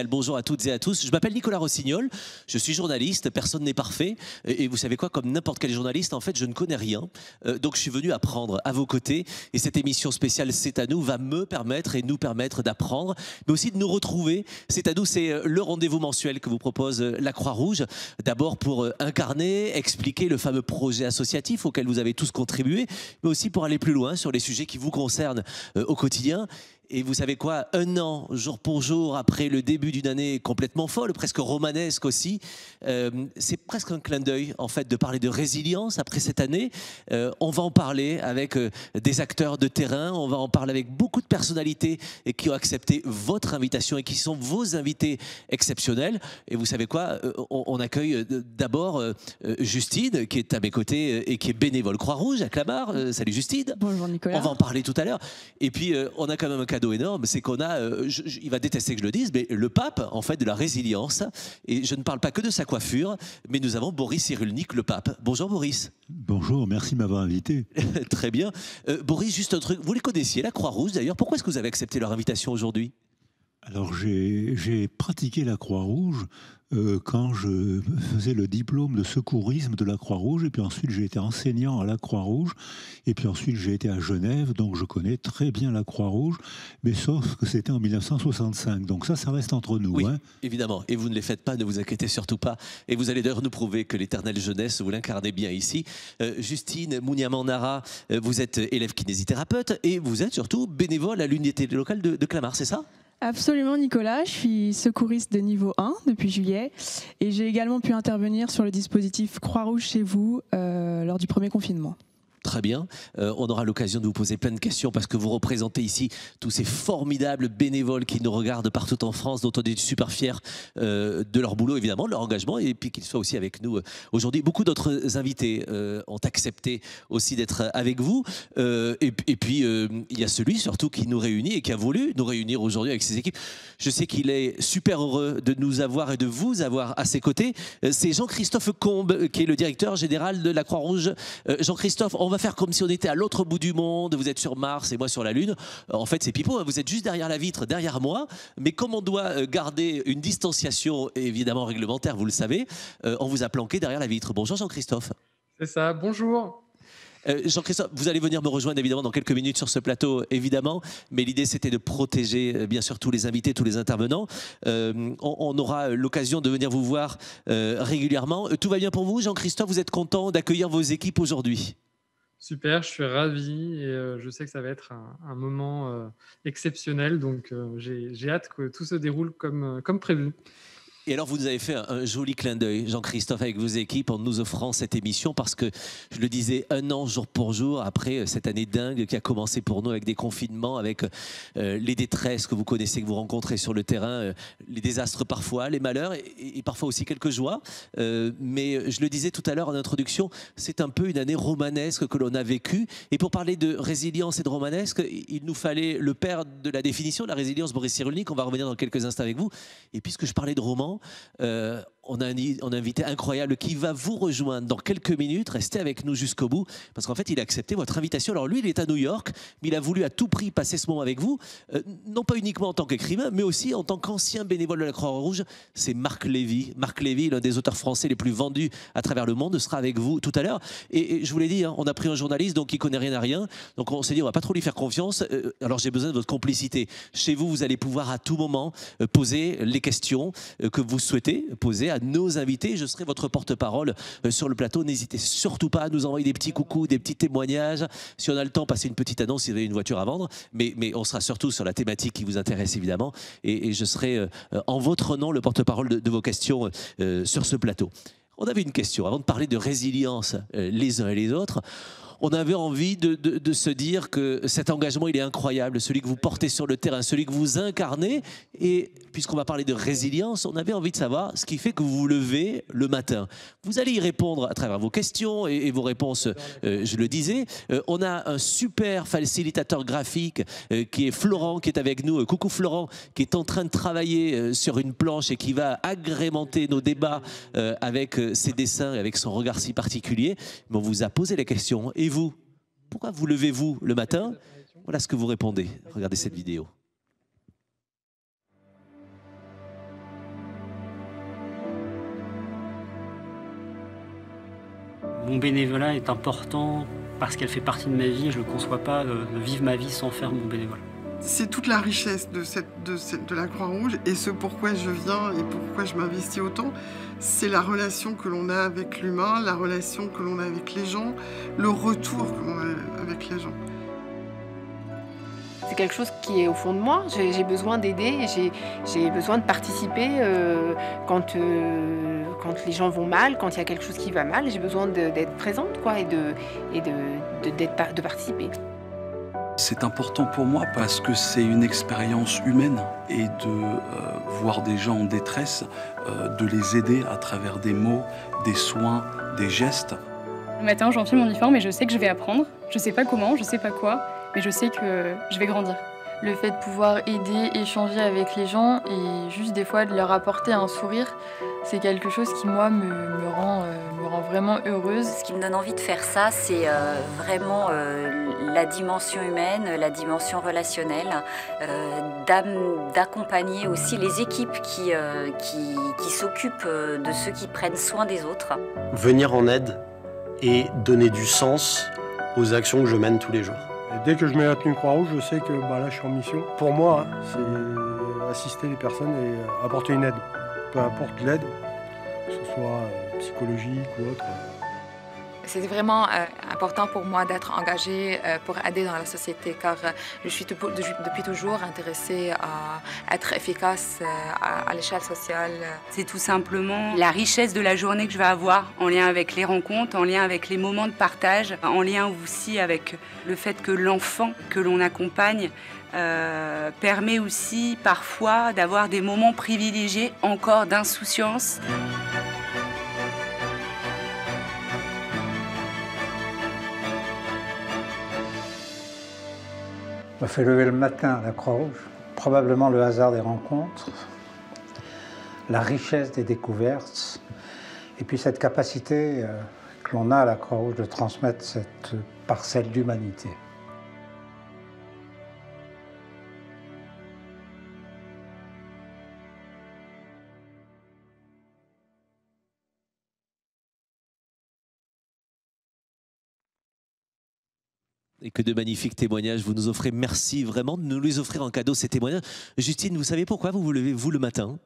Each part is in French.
Bonjour à toutes et à tous. Je m'appelle Nicolas Rossignol, je suis journaliste, personne n'est parfait. Et vous savez quoi, comme n'importe quel journaliste, en fait, je ne connais rien. Donc je suis venu apprendre à vos côtés. Et cette émission spéciale C'est à nous va me permettre et nous permettre d'apprendre, mais aussi de nous retrouver. C'est à nous, c'est le rendez-vous mensuel que vous propose la Croix-Rouge. D'abord pour incarner, expliquer le fameux projet associatif auquel vous avez tous contribué, mais aussi pour aller plus loin sur les sujets qui vous concernent au quotidien. Et vous savez quoi, un an, jour pour jour, après le début d'une année complètement folle, presque romanesque aussi, c'est presque un clin d'œil, en fait, de parler de résilience après cette année. On va en parler avec des acteurs de terrain, on va en parler avec beaucoup de personnalités qui ont accepté votre invitation et qui sont vos invités exceptionnels. Et vous savez quoi, on accueille d'abord Justine, qui est à mes côtés et qui est bénévole Croix-Rouge à Clamart. Salut Justine. Bonjour Nicolas. On va en parler tout à l'heure. Et puis, on a quand même un cadeau énorme, c'est qu'on a, il va détester que je le dise, mais le pape, en fait, de la résilience. Et je ne parle pas que de sa coiffure, mais nous avons Boris Cyrulnik, le pape. Bonjour Boris. Bonjour, merci de m'avoir invité. Très bien. Boris, juste un truc, vous les connaissiez, la Croix-Rouge d'ailleurs, pourquoi est-ce que vous avez accepté leur invitation aujourd'hui? Alors j'ai pratiqué la Croix-Rouge quand je faisais le diplôme de secourisme de la Croix-Rouge, et puis ensuite j'ai été enseignant à la Croix-Rouge, et puis ensuite j'ai été à Genève, donc je connais très bien la Croix-Rouge, mais sauf que c'était en 1965, donc ça reste entre nous. Oui, hein. évidemment, et vous ne les faites pas, ne vous inquiétez surtout pas, et vous allez d'ailleurs nous prouver que l'éternelle jeunesse, vous l'incarnez bien ici. Justine Mouniamandara, vous êtes élève kinésithérapeute, et vous êtes surtout bénévole à l'unité locale de Clamart, c'est ça? Absolument Nicolas, je suis secouriste de niveau 1 depuis juillet et j'ai également pu intervenir sur le dispositif Croix-Rouge chez vous lors du premier confinement. Très bien. On aura l'occasion de vous poser plein de questions parce que vous représentez ici tous ces formidables bénévoles qui nous regardent partout en France, dont on est super fiers de leur boulot, évidemment, de leur engagement, et puis qu'ils soient aussi avec nous aujourd'hui. Beaucoup d'autres invités ont accepté aussi d'être avec vous. Et puis, il y a celui surtout qui nous réunit et qui a voulu nous réunir aujourd'hui avec ses équipes. Je sais qu'il est super heureux de nous avoir et de vous avoir à ses côtés. C'est Jean-Christophe Combe, qui est le directeur général de la Croix-Rouge. Jean-Christophe, on va faire comme si on était à l'autre bout du monde. Vous êtes sur Mars et moi sur la Lune. En fait, c'est pipeau, hein. Vous êtes juste derrière la vitre, derrière moi. Mais comme on doit garder une distanciation évidemment réglementaire, vous le savez, on vous a planqué derrière la vitre. Bonjour Jean-Christophe. C'est ça, bonjour. Jean-Christophe, vous allez venir me rejoindre évidemment dans quelques minutes sur ce plateau, évidemment, mais l'idée c'était de protéger bien sûr tous les invités, tous les intervenants. On aura l'occasion de venir vous voir régulièrement. Tout va bien pour vous, Jean-Christophe? Vous êtes content d'accueillir vos équipes aujourd'hui? Super, je suis ravi et je sais que ça va être un moment exceptionnel, donc j'ai hâte que tout se déroule comme prévu. Et alors, vous nous avez fait un joli clin d'œil, Jean-Christophe, avec vos équipes, en nous offrant cette émission, parce que, je le disais, un an jour pour jour, après cette année dingue qui a commencé pour nous avec des confinements, avec les détresses que vous connaissez, que vous rencontrez sur le terrain, les désastres parfois, les malheurs, et parfois aussi quelques joies. Mais je le disais tout à l'heure en introduction, c'est un peu une année romanesque que l'on a vécue. Et pour parler de résilience et de romanesque, il nous fallait le père de la définition de la résilience, Boris Cyrulnik. On va revenir dans quelques instants avec vous. Et puisque je parlais de roman, on a un invité incroyable qui va vous rejoindre dans quelques minutes. Restez avec nous jusqu'au bout parce qu'en fait il a accepté votre invitation. Alors lui il est à New York, mais il a voulu à tout prix passer ce moment avec vous, non pas uniquement en tant qu'écrivain mais aussi en tant qu'ancien bénévole de la Croix-Rouge. C'est Marc Lévy. Marc Lévy, l'un des auteurs français les plus vendus à travers le monde, sera avec vous tout à l'heure. Et je vous l'ai dit, hein, on a pris un journaliste donc qui connaît rien à rien, donc on s'est dit on va pas trop lui faire confiance. Alors j'ai besoin de votre complicité. Chez vous, vous allez pouvoir à tout moment poser les questions que vous souhaitez poser à nos invités. Je serai votre porte-parole sur le plateau. N'hésitez surtout pas à nous envoyer des petits coucous, des petits témoignages. Si on a le temps, passez une petite annonce si vous avez une voiture à vendre. Mais on sera surtout sur la thématique qui vous intéresse évidemment. Et je serai en votre nom le porte-parole de vos questions sur ce plateau. On avait une question avant de parler de résilience les uns et les autres. On avait envie de se dire que cet engagement, il est incroyable, celui que vous portez sur le terrain, celui que vous incarnez. Et puisqu'on va parler de résilience, on avait envie de savoir ce qui fait que vous vous levez le matin. Vous allez y répondre à travers vos questions et vos réponses, je le disais. On a un super facilitateur graphique qui est Florent, qui est avec nous. Coucou Florent, qui est en train de travailler sur une planche et qui va agrémenter nos débats avec ses dessins et avec son regard si particulier. Mais on vous a posé la question. Et vous, pourquoi vous levez-vous le matin? Voilà ce que vous répondez. Regardez cette vidéo. Mon bénévolat est important parce qu'elle fait partie de ma vie et je ne conçois pas de vivre ma vie sans faire mon bénévolat. C'est toute la richesse de la Croix-Rouge et ce pourquoi je viens et pourquoi je m'investis autant, c'est la relation que l'on a avec l'humain, la relation que l'on a avec les gens, le retour que l'on a avec les gens. C'est quelque chose qui est au fond de moi. J'ai besoin d'aider, j'ai besoin de participer quand les gens vont mal, quand il y a quelque chose qui va mal. J'ai besoin d'être présente quoi, et de participer. C'est important pour moi parce que c'est une expérience humaine et de voir des gens en détresse, de les aider à travers des mots, des soins, des gestes. Le matin, j'enfile mon uniforme et je sais que je vais apprendre. Je sais pas comment, je sais pas quoi, mais je sais que je vais grandir. Le fait de pouvoir aider, échanger avec les gens et juste des fois de leur apporter un sourire, c'est quelque chose qui, moi, me rend vraiment heureuse. Ce qui me donne envie de faire ça, c'est vraiment la dimension humaine, la dimension relationnelle, d'accompagner aussi les équipes qui s'occupent de ceux qui prennent soin des autres. Venir en aide et donner du sens aux actions que je mène tous les jours. Et dès que je mets la tenue Croix-Rouge, je sais que là, je suis en mission. Pour moi, c'est assister les personnes et apporter une aide. Peu importe l'aide, que ce soit psychologique ou autre. C'est vraiment important pour moi d'être engagée pour aider dans la société car je suis depuis toujours intéressée à être efficace à l'échelle sociale. C'est tout simplement la richesse de la journée que je vais avoir en lien avec les rencontres, en lien avec les moments de partage, en lien aussi avec le fait que l'enfant que l'on accompagne permet aussi parfois d'avoir des moments privilégiés encore d'insouciance. Me fait lever le matin à la Croix-Rouge, probablement le hasard des rencontres, la richesse des découvertes, et puis cette capacité que l'on a à la Croix-Rouge de transmettre cette parcelle d'humanité. Et que de magnifiques témoignages vous nous offrez. Merci vraiment de nous les offrir en cadeau, ces témoignages. Justine, vous savez pourquoi vous vous levez, vous, le matin ?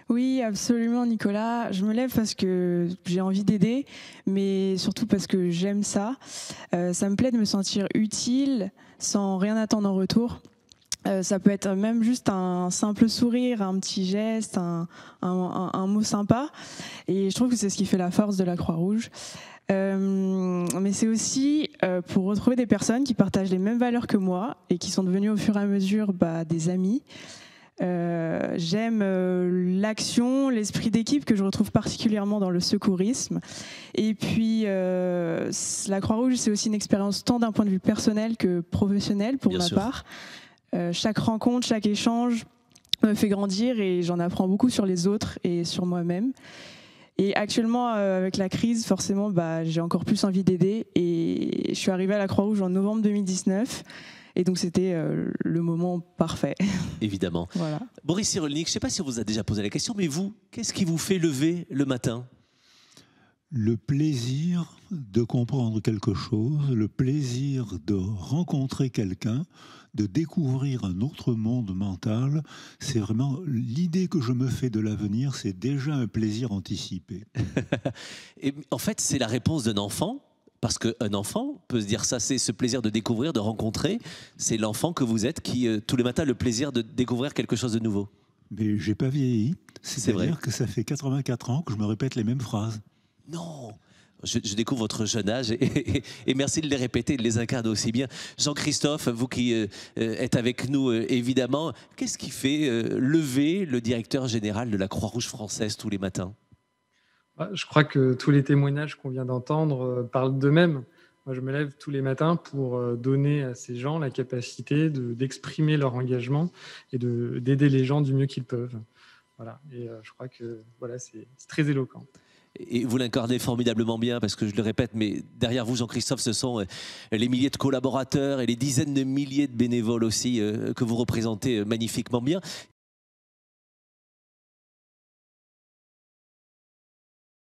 Oui, absolument, Nicolas. Je me lève parce que j'ai envie d'aider, mais surtout parce que j'aime ça. Ça me plaît de me sentir utile sans rien attendre en retour. Ça peut être même juste un simple sourire, un petit geste, un mot sympa. Et je trouve que c'est ce qui fait la force de la Croix-Rouge. Mais c'est aussi pour retrouver des personnes qui partagent les mêmes valeurs que moi et qui sont devenues au fur et à mesure des amis. J'aime l'action, l'esprit d'équipe que je retrouve particulièrement dans le secourisme. Et puis la Croix-Rouge, c'est aussi une expérience tant d'un point de vue personnel que professionnel pour ma part. Chaque rencontre, chaque échange me fait grandir et j'en apprends beaucoup sur les autres et sur moi-même. Et actuellement, avec la crise, forcément, j'ai encore plus envie d'aider. Et je suis arrivée à la Croix-Rouge en novembre 2019. Et donc, c'était le moment parfait. Évidemment. Voilà. Boris Cyrulnik, je ne sais pas si on vous a déjà posé la question, mais vous, qu'est-ce qui vous fait lever le matin ? Le plaisir de comprendre quelque chose, le plaisir de rencontrer quelqu'un, de découvrir un autre monde mental, c'est vraiment l'idée que je me fais de l'avenir, c'est déjà un plaisir anticipé. Et en fait, c'est la réponse d'un enfant, parce qu'un enfant peut se dire ça, c'est ce plaisir de découvrir, de rencontrer, c'est l'enfant que vous êtes qui, tous les matins, a le plaisir de découvrir quelque chose de nouveau. Mais j'ai pas vieilli, c'est vrai. C'est-à-dire que ça fait 84 ans que je me répète les mêmes phrases. Non, je découvre votre jeune âge et merci de les répéter, de les incarner aussi bien. Jean-Christophe, vous qui êtes avec nous évidemment, qu'est-ce qui fait lever le directeur général de la Croix-Rouge française tous les matins ? Je crois que tous les témoignages qu'on vient d'entendre parlent d'eux-mêmes. Moi, je me lève tous les matins pour donner à ces gens la capacité d'exprimer leur engagement et d'aider les gens du mieux qu'ils peuvent. Voilà. Et je crois que voilà, c'est très éloquent. Et vous l'incarnez formidablement bien, parce que je le répète, mais derrière vous, Jean-Christophe, ce sont les milliers de collaborateurs et les dizaines de milliers de bénévoles aussi que vous représentez magnifiquement bien.